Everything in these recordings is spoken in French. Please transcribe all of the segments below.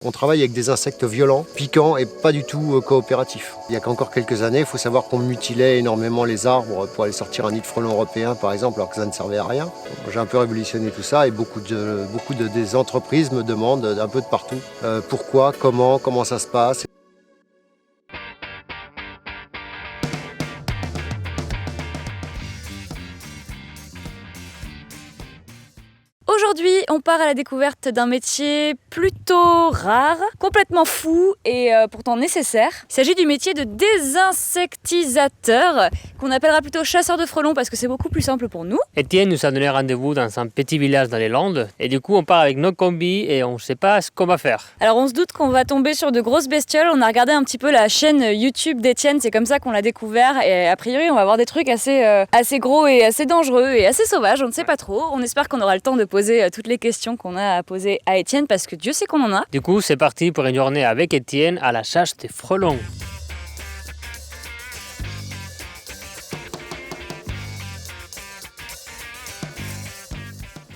On travaille avec des insectes violents, piquants et pas du tout coopératifs. Il y a qu'encore quelques années, il faut savoir qu'on mutilait énormément les arbres pour aller sortir un nid de frelons européen par exemple, alors que ça ne servait à rien. J'ai un peu révolutionné tout ça et beaucoup des entreprises me demandent un peu de partout pourquoi, comment ça se passe. Aujourd'hui, on part à la découverte d'un métier plutôt rare, complètement fou et pourtant nécessaire. Il s'agit du métier de désinsectisateur, qu'on appellera plutôt chasseur de frelons parce que c'est beaucoup plus simple pour nous. Étienne nous a donné rendez-vous dans un petit village dans les Landes et du coup on part avec nos combis et on ne sait pas ce qu'on va faire. Alors on se doute qu'on va tomber sur de grosses bestioles. On a regardé un petit peu la chaîne YouTube d'Étienne, c'est comme ça qu'on l'a découvert et a priori on va voir des trucs assez gros et assez dangereux et assez sauvages, on ne sait pas trop. On espère qu'on aura le temps de poser toutes les questions qu'on a à poser à Étienne parce que Dieu sait qu'on en a. Du coup c'est parti pour une journée avec Étienne à la chasse des frelons.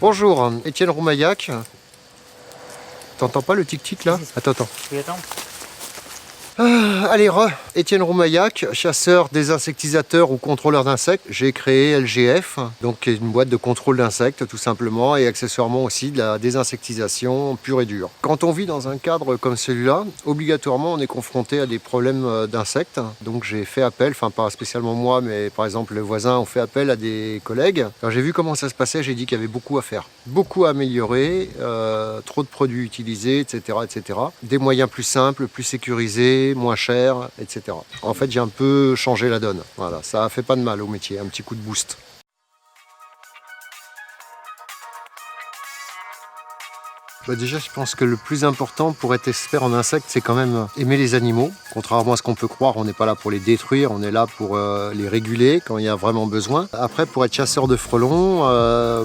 Bonjour, Étienne Roumayac. T'entends pas le tic-tic là? Attends. Oui, attends. Allez, Étienne Roumayac, chasseur, désinsectisateur ou contrôleur d'insectes. J'ai créé LGF, donc une boîte de contrôle d'insectes tout simplement et accessoirement aussi de la désinsectisation pure et dure. Quand on vit dans un cadre comme celui-là, obligatoirement on est confronté à des problèmes d'insectes. Donc j'ai fait appel, enfin pas spécialement moi, mais par exemple les voisins ont fait appel à des collègues. Alors j'ai vu comment ça se passait, j'ai dit qu'il y avait beaucoup à faire, beaucoup à améliorer, trop de produits utilisés, etc., etc. Des moyens plus simples, plus sécurisés, moins cher, etc. En fait, j'ai un peu changé la donne. Voilà, ça a fait pas de mal au métier, un petit coup de boost. Déjà, je pense que le plus important pour être expert en insectes, c'est quand même aimer les animaux. Contrairement à ce qu'on peut croire, on n'est pas là pour les détruire, on est là pour les réguler quand il y a vraiment besoin. Après, pour être chasseur de frelons,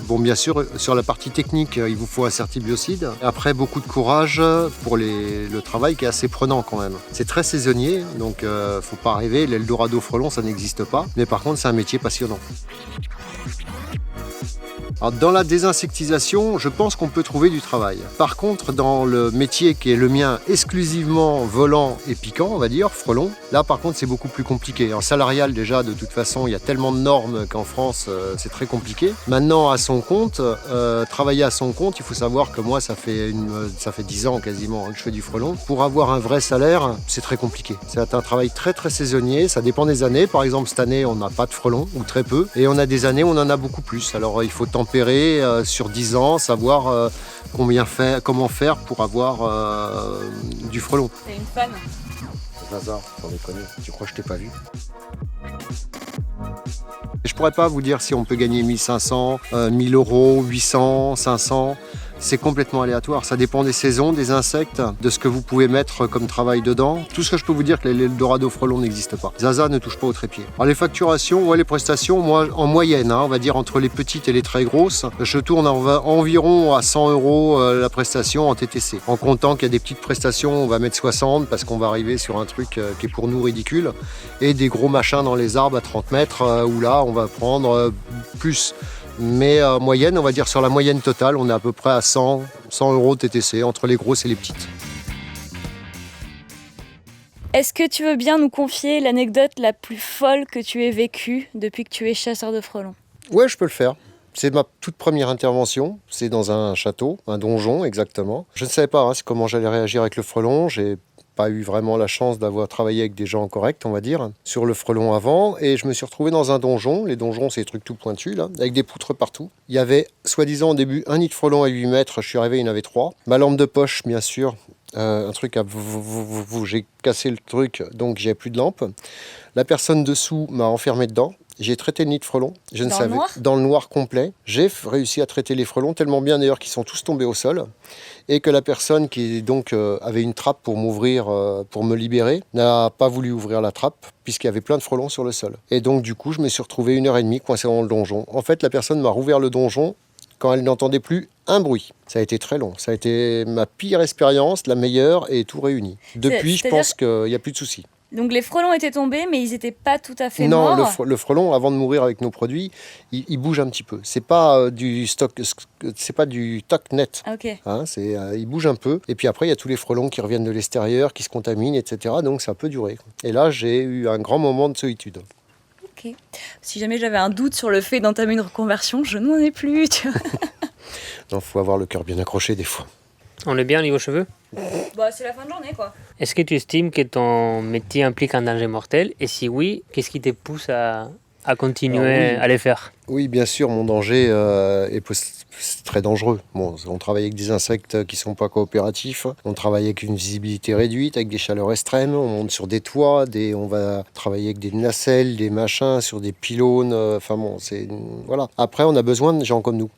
bon, bien sûr, sur la partie technique, il vous faut un certibiocide. Après, beaucoup de courage pour le travail qui est assez prenant quand même. C'est très saisonnier, donc faut pas rêver, l'Eldorado frelon, ça n'existe pas. Mais par contre, c'est un métier passionnant. Alors, dans la désinsectisation, je pense qu'on peut trouver du travail. Par contre, dans le métier qui est le mien, exclusivement volant et piquant, on va dire, frelon, là par contre c'est beaucoup plus compliqué. En salarial déjà, de toute façon, il y a tellement de normes qu'en France, c'est très compliqué. Maintenant, à son compte, travailler à son compte, il faut savoir que moi, ça fait 10 ans quasiment que je fais du frelon. Pour avoir un vrai salaire, c'est très compliqué. C'est un travail très très saisonnier, ça dépend des années. Par exemple, cette année, on n'a pas de frelon, ou très peu, et on a des années où on en a beaucoup plus. Alors, il faut tempérer sur 10 ans, savoir comment faire pour avoir du frelon. C'est une fan. Hasard, sans déconner, tu crois que je t'ai pas vu? Je pourrais pas vous dire si on peut gagner 1500, 1000 euros, 800, 500. C'est complètement aléatoire, ça dépend des saisons, des insectes, de ce que vous pouvez mettre comme travail dedans. Tout ce que je peux vous dire, que l'Eldorado frelon n'existe pas. Zaza ne touche pas au trépied. Alors les facturations, les prestations, moi en moyenne, on va dire entre les petites et les très grosses, je tourne environ à 100 euros la prestation en TTC. En comptant qu'il y a des petites prestations, on va mettre 60 parce qu'on va arriver sur un truc qui est pour nous ridicule. Et des gros machins dans les arbres à 30 mètres où là on va prendre plus. Mais moyenne, on va dire sur la moyenne totale, on est à peu près à 100 euros TTC entre les grosses et les petites. Est-ce que tu veux bien nous confier l'anecdote la plus folle que tu aies vécue depuis que tu es chasseur de frelons? Ouais, je peux le faire. C'est ma toute première intervention. C'est dans un château, un donjon exactement. Je ne savais pas comment j'allais réagir avec le frelon. J'ai pas eu vraiment la chance d'avoir travaillé avec des gens corrects, on va dire, sur le frelon avant. Et je me suis retrouvé dans un donjon. Les donjons, c'est des trucs tout pointus, là, avec des poutres partout. Il y avait, soi-disant, au début, un nid de frelon à 8 mètres. Je suis arrivé, il y en avait 3. Ma lampe de poche, bien sûr. Un truc à j'ai cassé le truc, donc j'ai plus de lampe. La personne dessous m'a enfermé dedans. J'ai traité le nid de frelons. Dans le noir complet. J'ai réussi à traiter les frelons tellement bien d'ailleurs qu'ils sont tous tombés au sol et que la personne qui donc avait une trappe pour m'ouvrir, pour me libérer, n'a pas voulu ouvrir la trappe puisqu'il y avait plein de frelons sur le sol. Et donc du coup, je me suis retrouvé 1h30 coincé dans le donjon. En fait, la personne m'a rouvert le donjon quand elle n'entendait plus un bruit. Ça a été très long. Ça a été ma pire expérience, la meilleure et tout réuni. Depuis, je pense qu'il n'y a plus de soucis. Donc les frelons étaient tombés, mais ils n'étaient pas tout à fait Non, morts. le frelon, avant de mourir avec nos produits, il bouge un petit peu. C'est pas du stock, c'est pas du stock net. Ah, ok. Hein, il bouge un peu. Et puis après, il y a tous les frelons qui reviennent de l'extérieur, qui se contaminent, etc. Donc ça peut durer. Et là, j'ai eu un grand moment de solitude. Ok. Si jamais j'avais un doute sur le fait d'entamer une reconversion, je n'en ai plus. Tu vois. Il faut avoir le cœur bien accroché des fois. On est bien niveau cheveux? Bah, c'est la fin de journée, quoi. Est-ce que tu estimes que ton métier implique un danger mortel? Et si oui, qu'est-ce qui te pousse à continuer Alors, oui. à les faire? Oui, bien sûr, mon danger c'est très dangereux. Bon, on travaille avec des insectes qui ne sont pas coopératifs. On travaille avec une visibilité réduite, avec des chaleurs extrêmes. On monte sur des toits, on va travailler avec des nacelles, des machins, sur des pylônes. Enfin bon, voilà. Après, on a besoin de gens comme nous.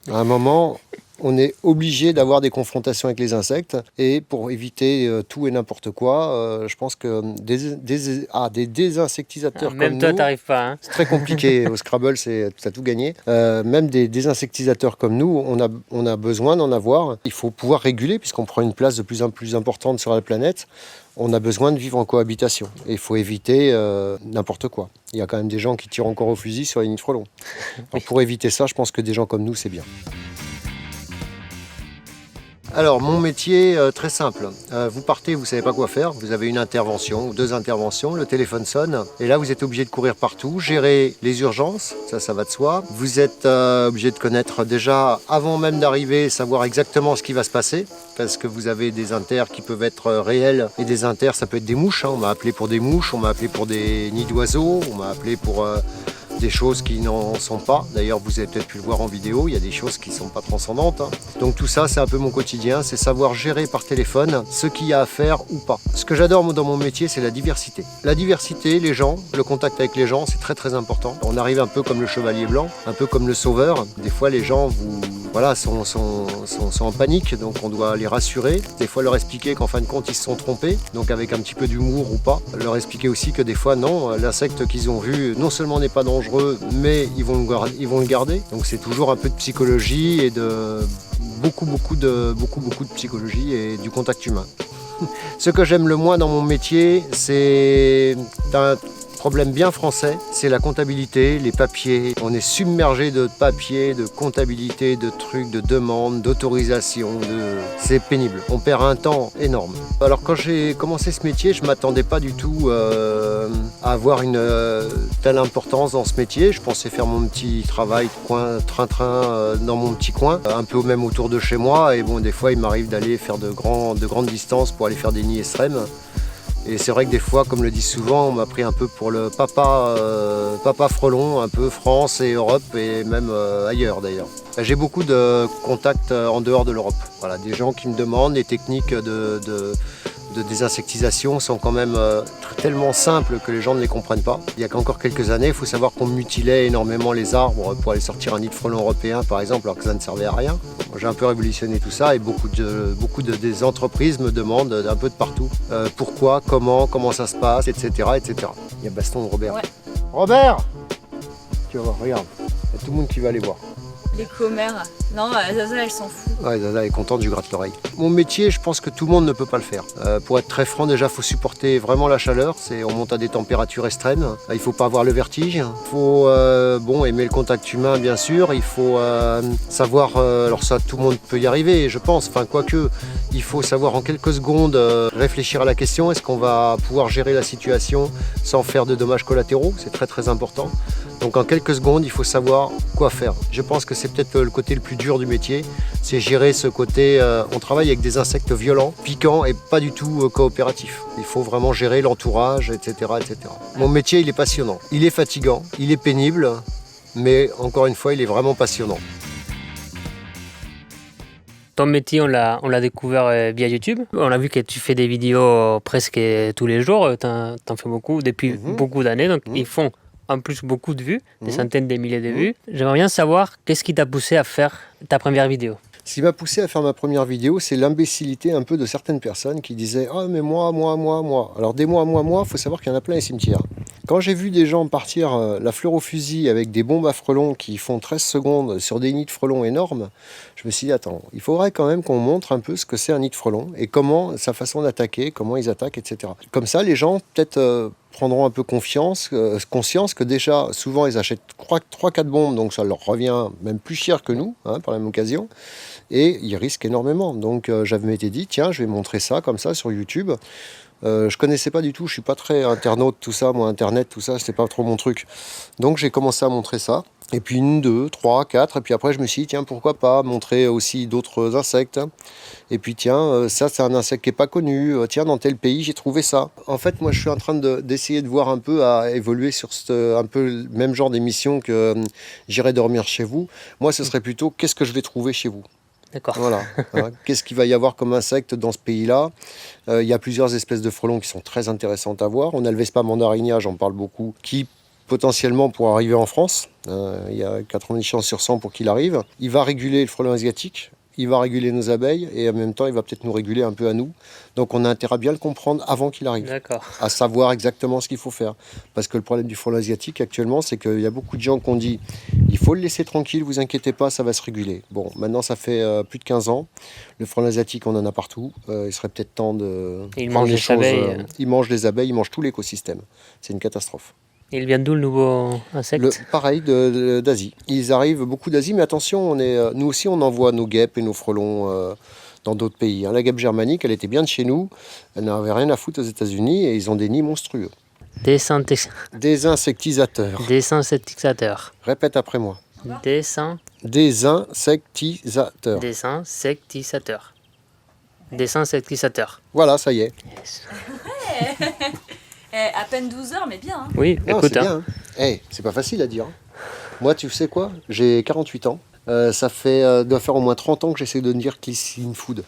À un moment, on est obligé d'avoir des confrontations avec les insectes. Et pour éviter tout et n'importe quoi, je pense que des désinsectisateurs comme Même toi, nous... t'arrives pas, hein? C'est très compliqué. Au Scrabble, t'as tout gagné. Même des désinsectisateurs comme nous, on a besoin d'en avoir. Il faut pouvoir réguler, puisqu'on prend une place de plus en plus importante sur la planète. On a besoin de vivre en cohabitation. Et il faut éviter n'importe quoi. Il y a quand même des gens qui tirent encore au fusil sur les nids de frelons. Donc pour éviter ça, je pense que des gens comme nous, c'est bien. Alors, mon métier, très simple. Vous partez, vous ne savez pas quoi faire. Vous avez une intervention ou 2 interventions. Le téléphone sonne. Et là, vous êtes obligé de courir partout, gérer les urgences. Ça va de soi. Vous êtes obligé de connaître déjà, avant même d'arriver, savoir exactement ce qui va se passer. Parce que vous avez des inters qui peuvent être réels. Et des inters, ça peut être des mouches. Hein. On m'a appelé pour des mouches. On m'a appelé pour des nids d'oiseaux. On m'a appelé pour... des choses qui n'en sont pas. D'ailleurs, vous avez peut-être pu le voir en vidéo, il y a des choses qui ne sont pas transcendantes. Hein. Donc tout ça, c'est un peu mon quotidien, c'est savoir gérer par téléphone ce qu'il y a à faire ou pas. Ce que j'adore dans mon métier, c'est la diversité. La diversité, les gens, le contact avec les gens, c'est très très important. On arrive un peu comme le chevalier blanc, un peu comme le sauveur. Des fois, les gens sont en panique, donc on doit les rassurer. Des fois, leur expliquer qu'en fin de compte, ils se sont trompés, donc avec un petit peu d'humour ou pas. Leur expliquer aussi que des fois, non, l'insecte qu'ils ont vu, non seulement n'est pas dangereux, mais ils vont le garder. Donc c'est toujours un peu de psychologie et de beaucoup de psychologie et du contact humain. Ce que j'aime le moins dans mon métier, c'est un problème bien français, c'est la comptabilité, les papiers. On est submergé de papiers, de comptabilité, de trucs, de demandes, d'autorisations. C'est pénible. On perd un temps énorme. Alors quand j'ai commencé ce métier, je ne m'attendais pas du tout à avoir une telle importance dans ce métier. Je pensais faire mon petit travail train-train dans mon petit coin, un peu même autour de chez moi. Et bon, des fois, il m'arrive d'aller faire de grandes distances pour aller faire des nids extrêmes. Et c'est vrai que des fois, comme le dit souvent, on m'a pris un peu pour le papa frelon, un peu France et Europe et même ailleurs d'ailleurs. J'ai beaucoup de contacts en dehors de l'Europe. Voilà, des gens qui me demandent les techniques de désinsectisation sont quand même tellement simples que les gens ne les comprennent pas. Il y a qu'encore quelques années, il faut savoir qu'on mutilait énormément les arbres pour aller sortir un nid de frelons européen par exemple, alors que ça ne servait à rien. J'ai un peu révolutionné tout ça et beaucoup des entreprises me demandent un peu de partout pourquoi, comment ça se passe, etc., etc. Il y a Baston de Robert. Ouais. Robert, tu vas voir, regarde, il y a tout le monde qui va aller voir. Les commères. Non, Zaza, elle s'en fout. Ouais, Zaza est contente, je lui gratte l'oreille. Mon métier, je pense que tout le monde ne peut pas le faire. Pour être très franc, déjà, il faut supporter vraiment la chaleur. On monte à des températures extrêmes. Il ne faut pas avoir le vertige. Il faut aimer le contact humain, bien sûr. Il faut savoir... alors ça, tout le monde peut y arriver, je pense. Enfin, quoique, il faut savoir en quelques secondes réfléchir à la question. Est-ce qu'on va pouvoir gérer la situation sans faire de dommages collatéraux? C'est très, très important. Donc en quelques secondes, il faut savoir quoi faire. Je pense que c'est peut-être le côté le plus dur du métier, c'est gérer ce côté, on travaille avec des insectes violents, piquants et pas du tout coopératifs. Il faut vraiment gérer l'entourage, etc., etc. Mon métier, il est passionnant. Il est fatigant, il est pénible, mais encore une fois, il est vraiment passionnant. Ton métier, on l'a découvert via YouTube. On a vu que tu fais des vidéos presque tous les jours. T'en fais beaucoup depuis beaucoup d'années, donc ils font en plus beaucoup de vues, des centaines de milliers de vues. J'aimerais bien savoir qu'est-ce qui t'a poussé à faire ta première vidéo. Ce qui m'a poussé à faire ma première vidéo, c'est l'imbécilité un peu de certaines personnes qui disaient « Ah mais moi ». Alors des moi, il faut savoir qu'il y en a plein les cimetières. Quand j'ai vu des gens partir la fleur au fusil avec des bombes à frelons qui font 13 secondes sur des nids de frelons énormes, je me suis dit, attends, il faudrait quand même qu'on montre un peu ce que c'est un nid de frelons et comment sa façon d'attaquer, comment ils attaquent, etc. Comme ça, les gens peut-être prendront un peu conscience que déjà, souvent, ils achètent 3-4 bombes, donc ça leur revient même plus cher que nous, par la même occasion, et ils risquent énormément. Donc j'avais m'étais dit, tiens, je vais montrer ça comme ça sur YouTube. Je connaissais pas du tout, je suis pas très internaute, tout ça, moi internet, tout ça, c'était pas trop mon truc. Donc j'ai commencé à montrer ça. Et puis 1, 2, 3, 4, et puis après je me suis dit, tiens, pourquoi pas montrer aussi d'autres insectes. Et puis tiens, ça c'est un insecte qui est pas connu, tiens, dans tel pays j'ai trouvé ça. En fait, moi je suis en train d'essayer de voir un peu à évoluer sur un peu le même genre d'émission que J'irai dormir chez vous. Moi ce serait plutôt, qu'est-ce que je vais trouver chez vous ? D'accord. Voilà. Qu'est-ce qu'il va y avoir comme insecte dans ce pays-là ? Il y a plusieurs espèces de frelons qui sont très intéressantes à voir. On a le Vespa mandarinia, j'en parle beaucoup, qui potentiellement pourra arriver en France. Il y a 90 chances sur 100 pour qu'il arrive. Il va réguler le frelon asiatique, il va réguler nos abeilles et en même temps il va peut-être nous réguler un peu à nous. Donc on a intérêt à bien le comprendre avant qu'il arrive. D'accord. À savoir exactement ce qu'il faut faire. Parce que le problème du frelon asiatique actuellement, c'est qu'il y a beaucoup de gens qui ont dit il faut le laisser tranquille, vous inquiétez pas, ça va se réguler. Bon, maintenant ça fait plus de 15 ans. Le frelon asiatique, on en a partout. Il serait peut-être temps de... Il mange les abeilles. Il mange les abeilles, il mange tout l'écosystème. C'est une catastrophe. Il vient d'où le nouveau insecte ? Pareil, d'Asie. Ils arrivent beaucoup d'Asie, mais attention, nous aussi on envoie nos guêpes et nos frelons dans d'autres pays. La guêpe germanique, elle était bien de chez nous, elle n'avait rien à foutre aux États-Unis et ils ont des nids monstrueux. Désinsectisateurs. Désinsectisateurs. Répète après moi. Désinsectisateurs. Désinsectisateurs. Désinsectisateurs. Voilà, ça y est. À peine 12 heures, mais bien. Hein. Oui, Non, écoute. c'est bien. C'est pas facile à dire. Moi, tu sais quoi ? J'ai 48 ans. Ça doit faire au moins 30 ans que j'essaie de dire clean food.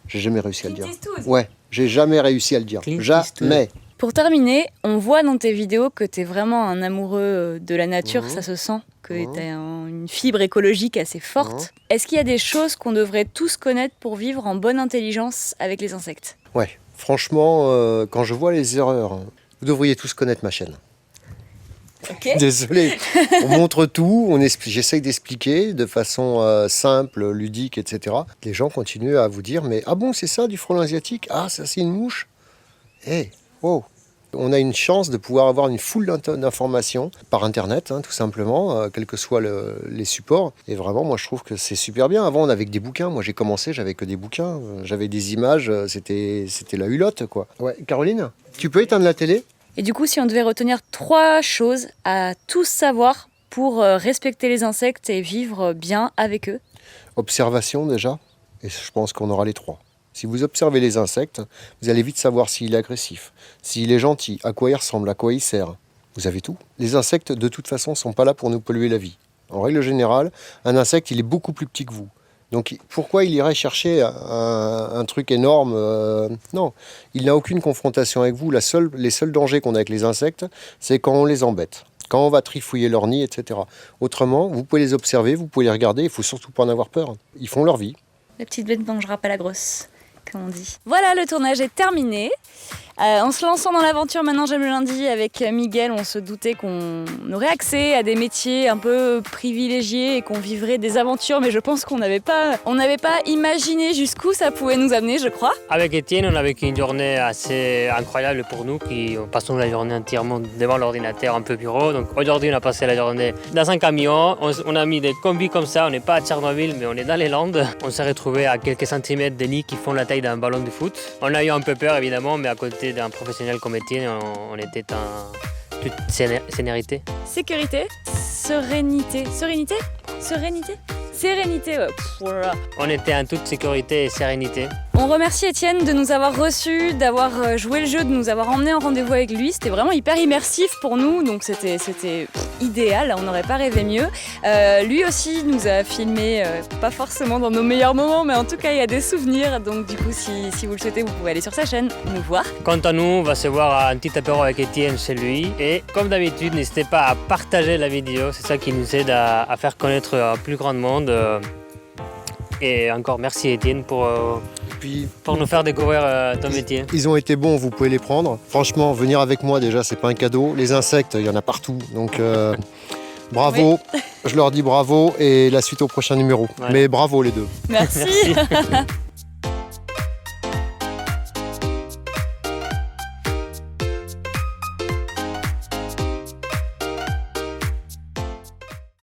J'ai jamais réussi à le dire. Ouais, j'ai jamais réussi à le dire. Clean Jamais. Pour terminer, on voit dans tes vidéos que tu es vraiment un amoureux de la nature, ça se sent, que tu as une fibre écologique assez forte. Est-ce qu'il y a des choses qu'on devrait tous connaître pour vivre en bonne intelligence avec les insectes ? Ouais, franchement, quand je vois les erreurs, vous devriez tous connaître ma chaîne. Okay. Désolé, on montre tout, j'essaye d'expliquer de façon simple, ludique, etc. Les gens continuent à vous dire, mais ah bon, c'est ça du frelon asiatique ? Ah, ça c'est une mouche ? Wow. On a une chance de pouvoir avoir une foule d'informations par Internet, tout simplement, quels que soient les supports. Et vraiment, moi, je trouve que c'est super bien. Avant, on avait que des bouquins. Moi, j'ai commencé, j'avais que des bouquins. J'avais des images, c'était la hulotte, quoi. Ouais, Caroline, tu peux éteindre la télé ? Et du coup, si on devait retenir 3 choses à tous savoir pour respecter les insectes et vivre bien avec eux ? Observation, déjà. Et je pense qu'on aura les 3. Si vous observez les insectes, vous allez vite savoir s'il est agressif, s'il est gentil, à quoi il ressemble, à quoi il sert. Vous avez tout. Les insectes, de toute façon, ne sont pas là pour nous polluer la vie. En règle générale, un insecte, il est beaucoup plus petit que vous. Donc pourquoi il irait chercher un truc énorme Non, il n'a aucune confrontation avec vous. Les seuls dangers qu'on a avec les insectes, c'est quand on les embête, quand on va trifouiller leur nid, etc. Autrement, vous pouvez les observer, vous pouvez les regarder, il ne faut surtout pas en avoir peur. Ils font leur vie. La petite bête ne mangera pas la grosse, comme on dit. Voilà, le tournage est terminé. En se lançant dans l'aventure Maintenant j'aime le lundi avec Miguel, on se doutait qu'on aurait accès à des métiers un peu privilégiés et qu'on vivrait des aventures, mais je pense qu'on n'avait pas imaginé jusqu'où ça pouvait nous amener, je crois. Avec Étienne, on a vécu une journée assez incroyable pour nous, qui passons la journée entièrement devant l'ordinateur, un peu bureau. Donc aujourd'hui, on a passé la journée dans un camion. On a mis des combis comme ça. On n'est pas à Tchernobyl, mais on est dans les Landes. On s'est retrouvé à quelques centimètres des nids qui font la taille d'un ballon de foot. On a eu un peu peur, évidemment, mais à côté d'un professionnel comme Étienne, on était en toute sérénité. Sécurité, sérénité, ouais. Voilà. On était en toute sécurité et sérénité. On remercie Étienne de nous avoir reçus, d'avoir joué le jeu, de nous avoir emmenés en rendez-vous avec lui. C'était vraiment hyper immersif pour nous, donc c'était idéal, on n'aurait pas rêvé mieux. Lui aussi nous a filmé, pas forcément dans nos meilleurs moments, mais en tout cas il y a des souvenirs. Donc du coup, si vous le souhaitez, vous pouvez aller sur sa chaîne, nous voir. Quant à nous, on va se voir à un petit apéro avec Étienne chez lui. Et comme d'habitude, n'hésitez pas à partager la vidéo, c'est ça qui nous aide à faire connaître un plus grand monde. Et encore merci Étienne pour puis Pour nous faire découvrir ton métier. ils ont été bons, vous pouvez les prendre. Franchement, venir avec moi déjà, c'est pas un cadeau. Les insectes, il y en a partout. Donc bravo, je leur dis bravo et la suite au prochain numéro. Ouais. Mais bravo les deux. Merci. Merci.